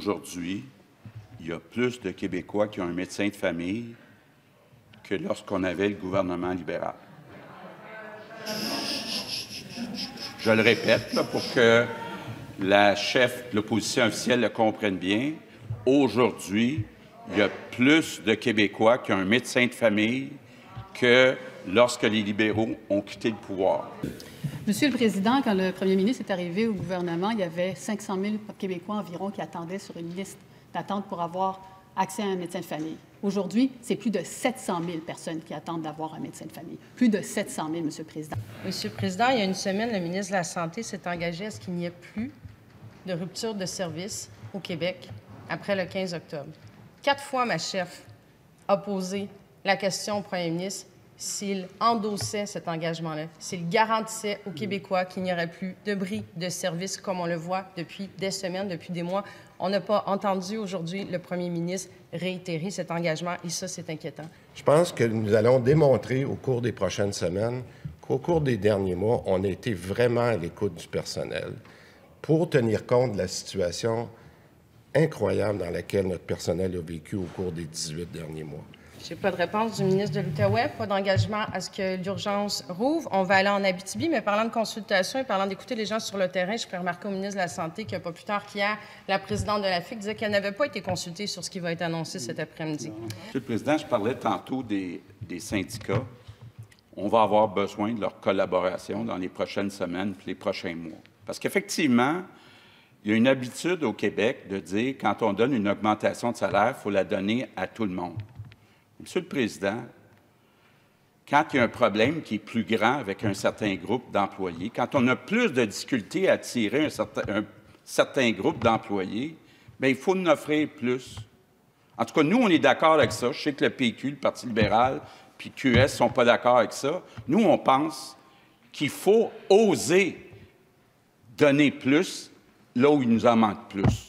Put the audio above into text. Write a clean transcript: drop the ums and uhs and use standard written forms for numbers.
Aujourd'hui, il y a plus de Québécois qui ont un médecin de famille que lorsqu'on avait le gouvernement libéral. Je le répète là, pour que la chef de l'opposition officielle le comprenne bien. Aujourd'hui, il y a plus de Québécois qui ont un médecin de famille que lorsque les libéraux ont quitté le pouvoir. Monsieur le Président, quand le premier ministre est arrivé au gouvernement, il y avait 500 000 Québécois environ qui attendaient sur une liste d'attente pour avoir accès à un médecin de famille. Aujourd'hui, c'est plus de 700 000 personnes qui attendent d'avoir un médecin de famille. Plus de 700 000, Monsieur le Président. Monsieur le Président, il y a une semaine, le ministre de la Santé s'est engagé à ce qu'il n'y ait plus de rupture de service au Québec après le 15 octobre. 4 fois, ma chef a posé la question au premier ministre s'il endossait cet engagement-là, s'il garantissait aux Québécois qu'il n'y aurait plus de bris de service comme on le voit depuis des semaines, depuis des mois. On n'a pas entendu aujourd'hui le premier ministre réitérer cet engagement et ça, c'est inquiétant. Je pense que nous allons démontrer au cours des prochaines semaines qu'au cours des derniers mois, on a été vraiment à l'écoute du personnel pour tenir compte de la situation incroyable dans laquelle notre personnel a vécu au cours des 18 derniers mois. Je n'ai pas de réponse du ministre de l'Outaouais, pas d'engagement à ce que l'urgence rouvre. On va aller en Abitibi, mais parlant de consultation et parlant d'écouter les gens sur le terrain, je ferai remarquer au ministre de la Santé que pas plus tard qu'hier, la présidente de la FIC disait qu'elle n'avait pas été consultée sur ce qui va être annoncé cet après-midi. Monsieur le Président, je parlais tantôt des syndicats. On va avoir besoin de leur collaboration dans les prochaines semaines et les prochains mois. Parce qu'effectivement, il y a une habitude au Québec de dire quand on donne une augmentation de salaire, il faut la donner à tout le monde. Monsieur le Président, quand il y a un problème qui est plus grand avec un certain groupe d'employés, quand on a plus de difficultés à attirer un certain groupe d'employés, bien, il faut en offrir plus. En tout cas, nous, on est d'accord avec ça. Je sais que le PQ, le Parti libéral, puis QS ne sont pas d'accord avec ça. Nous, on pense qu'il faut oser donner plus là où il nous en manque plus.